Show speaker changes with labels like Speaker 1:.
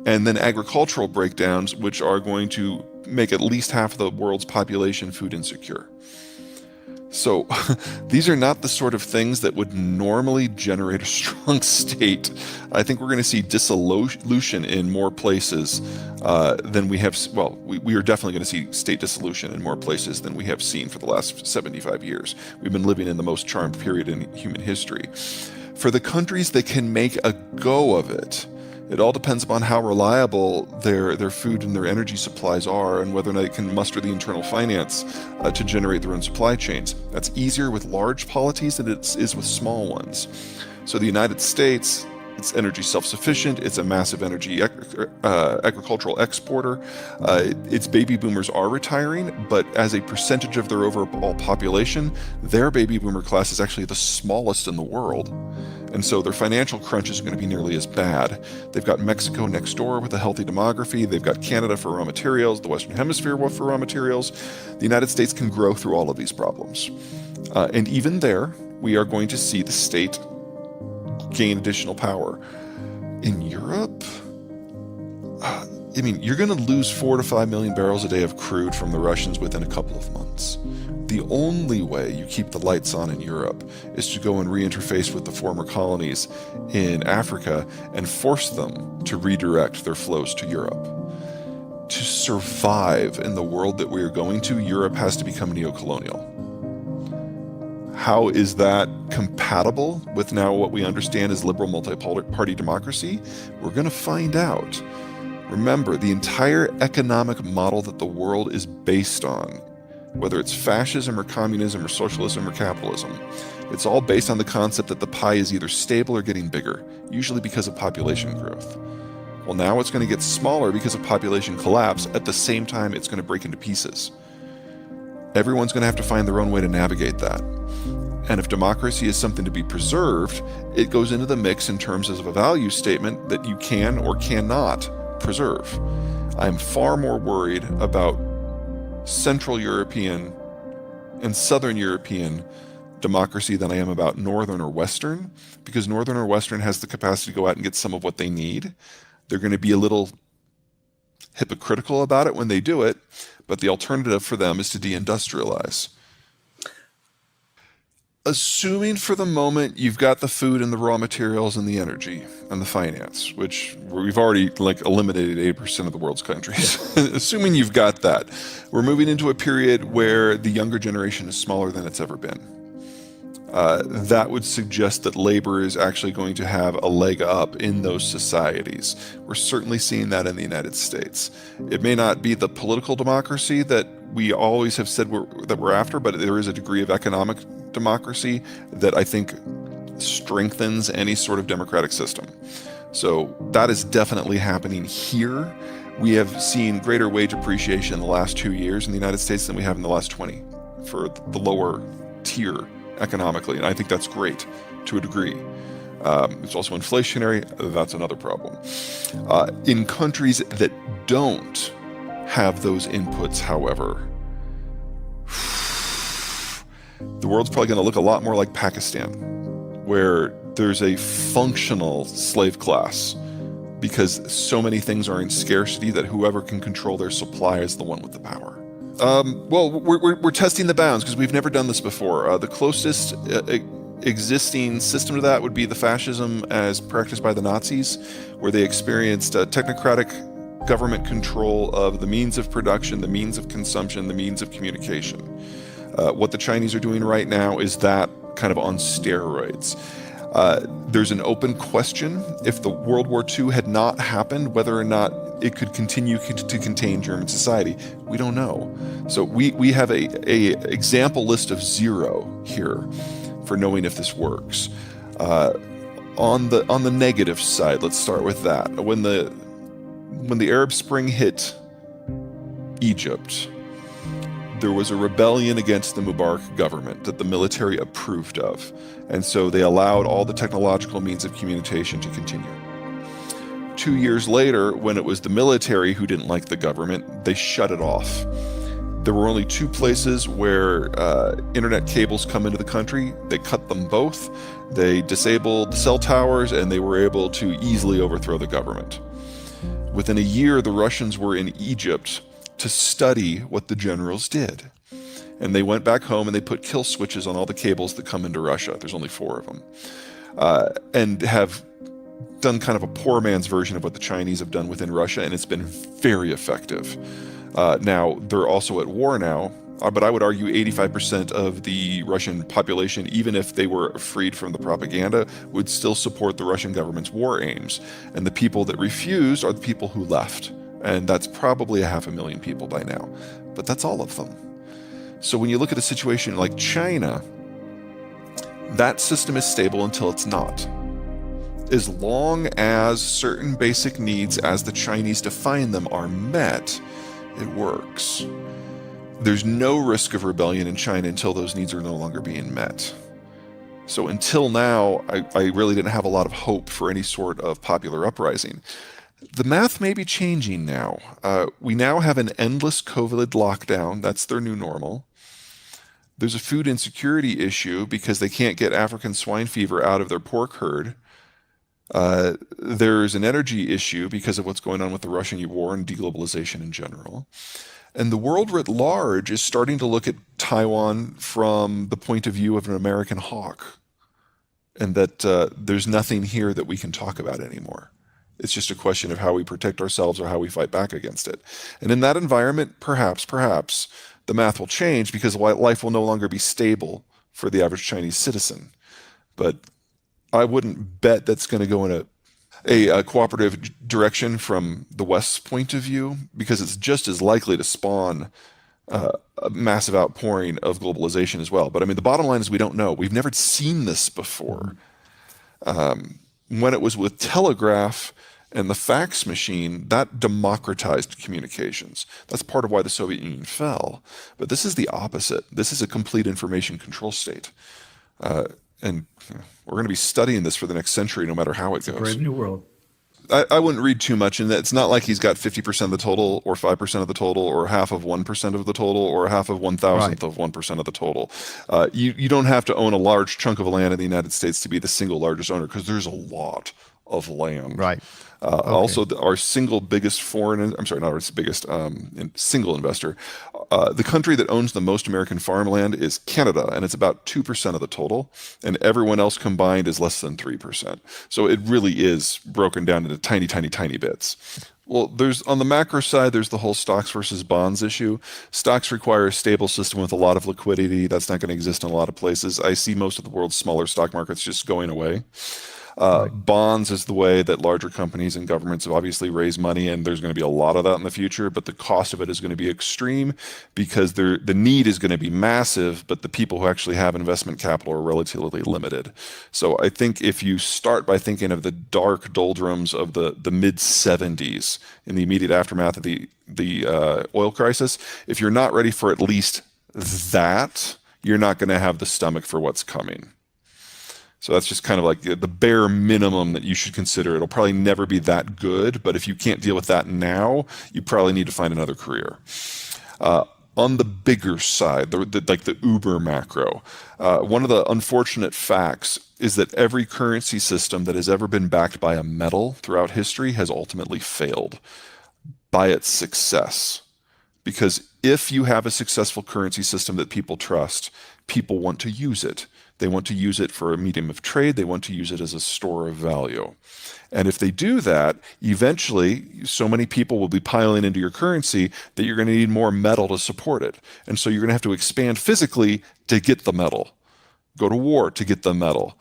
Speaker 1: and then agricultural breakdowns, which are going to make at least half of the world's population food insecure. So these are not the sort of things that would normally generate a strong state. I think we're going to see dissolution in more places than we have. Well, we are definitely going to see state dissolution in more places than we have seen for the last 75 years. We've been living in the most charmed period in human history. For the countries that can make a go of it, it all depends upon how reliable their food and their energy supplies are, and whether or not they can muster the internal finance to generate their own supply chains. That's easier with large polities than it is with small ones. So the United States, it's energy self-sufficient, it's a massive energy agricultural exporter. Its baby boomers are retiring, but as a percentage of their overall population, their baby boomer class is actually the smallest in the world. And so their financial crunch is going to be nearly as bad. They've got Mexico next door with a healthy demography. They've got Canada for raw materials, the Western Hemisphere for raw materials. The United States can grow through all of these problems. And even there, we are going to see the state gain additional power. In Europe, you're going to lose 4 to 5 million barrels a day of crude from the Russians within a couple of months. The only way you keep the lights on in Europe is to go and reinterface with the former colonies in Africa and force them to redirect their flows to Europe. To survive in the world that we are going to, Europe has to become neocolonial. How is that compatible with now what we understand as liberal multi-party democracy? We're going to find out. Remember, the entire economic model that the world is based on, whether it's fascism or communism or socialism or capitalism, it's all based on the concept that the pie is either stable or getting bigger, usually because of population growth. Well, now it's going to get smaller because of population collapse. At the same time, it's going to break into pieces. Everyone's going to have to find their own way to navigate that. And if democracy is something to be preserved, it goes into the mix in terms of a value statement that you can or cannot preserve. I'm far more worried about Central European and Southern European democracy than I am about Northern or Western, because Northern or Western has the capacity to go out and get some of what they need. They're going to be a little hypocritical about it when they do it, but the alternative for them is to deindustrialize. Assuming for the moment you've got the food and the raw materials and the energy and the finance, which we've already eliminated 80% of the world's countries. Assuming you've got that, we're moving into a period where the younger generation is smaller than it's ever been. That would suggest that labor is actually going to have a leg up in those societies. We're certainly seeing that in the United States. It may not be the political democracy that we always have said that we're after, but there is a degree of economic democracy that I think strengthens any sort of democratic system. So that is definitely happening here. We have seen greater wage appreciation in the last 2 years in the United States than we have in the last 20 for the lower tier economically, and I think that's great to a degree. It's also inflationary. That's another problem. In countries that don't have those inputs, however, the world's probably going to look a lot more like Pakistan, where there's a functional slave class because so many things are in scarcity that whoever can control their supply is the one with the power. Well, we're testing the bounds because we've never done this before. The closest existing system to that would be the fascism as practiced by the Nazis, where they experienced technocratic government control of the means of production, the means of consumption, the means of communication. What the Chinese are doing right now is that kind of on steroids. There's an open question if the World War II had not happened, whether or not it could continue to contain German society. We don't know. So we have a example list of 0 here for knowing if this works. On the negative side, let's start with that. When the Arab Spring hit Egypt, there was a rebellion against the Mubarak government that the military approved of. And so they allowed all the technological means of communication to continue. 2 years later, when it was the military who didn't like the government, they shut it off. There were only 2 places where internet cables come into the country. They cut them both. They disabled the cell towers, and they were able to easily overthrow the government. Within a year, the Russians were in Egypt to study what the generals did. And they went back home and they put kill switches on all the cables that come into Russia. There's only 4 of them. And have done kind of a poor man's version of what the Chinese have done within Russia, and it's been very effective. Now, they're also at war now, but I would argue 85% of the Russian population, even if they were freed from the propaganda, would still support the Russian government's war aims. And the people that refused are the people who left. And that's probably 500,000 people by now. But that's all of them. So when you look at a situation like China, that system is stable until it's not. As long as certain basic needs, as the Chinese define them, are met, it works. There's no risk of rebellion in China until those needs are no longer being met. So until now, I really didn't have a lot of hope for any sort of popular uprising. The math may be changing now. We now have an endless COVID lockdown. That's their new normal. There's a food insecurity issue because they can't get African swine fever out of their pork herd. There's an energy issue because of what's going on with the Russian war and deglobalization in general. And the world writ large is starting to look at Taiwan from the point of view of an American hawk, and that there's nothing here that we can talk about anymore. It's just a question of how we protect ourselves or how we fight back against it. And in that environment, perhaps, the math will change because life will no longer be stable for the average Chinese citizen. But I wouldn't bet that's going to go in a cooperative direction from the West's point of view, because it's just as likely to spawn a massive outpouring of globalization as well. But I mean, the bottom line is we don't know. We've never seen this before. When it was with telegraph and the fax machine, that democratized communications. That's part of why the Soviet Union fell. But this is the opposite. This is a complete information control state. And we're going to be studying this for the next century, no matter how it goes.
Speaker 2: It's a brave new world.
Speaker 1: I wouldn't read too much in that. It's not like he's got 50% of the total, or 5% of the total, or half of 1% of the total, or half of 1,000th of 1% of the total. You don't have to own a large chunk of land in the United States to be the single largest owner, because there's a lot of land.
Speaker 2: Right.
Speaker 1: Also, our single biggest single investor, the country that owns the most American farmland is Canada, and it's about 2% of the total, and everyone else combined is less than 3%. So it really is broken down into tiny, tiny, tiny bits. Well, on the macro side, there's the whole stocks versus bonds issue. Stocks require a stable system with a lot of liquidity. That's not going to exist in a lot of places. I see most of the world's smaller stock markets just going away. Bonds is the way that larger companies and governments have obviously raised money, and there's going to be a lot of that in the future, but the cost of it is going to be extreme because the need is going to be massive, but the people who actually have investment capital are relatively limited. So I think if you start by thinking of the dark doldrums of the mid-70s in the immediate aftermath of the oil crisis, if you're not ready for at least that, you're not going to have the stomach for what's coming. So that's just kind of like the bare minimum that you should consider. It'll probably never be that good, but if you can't deal with that now, you probably need to find another career. On the bigger side, like the uber macro, one of the unfortunate facts is that every currency system that has ever been backed by a metal throughout history has ultimately failed by its success. Because if you have a successful currency system that people trust, people want to use it. They want to use it for a medium of trade. They want to use it as a store of value. And if they do that, eventually so many people will be piling into your currency that you're going to need more metal to support it. And so you're going to have to expand physically to get the metal. Go to war to get the metal.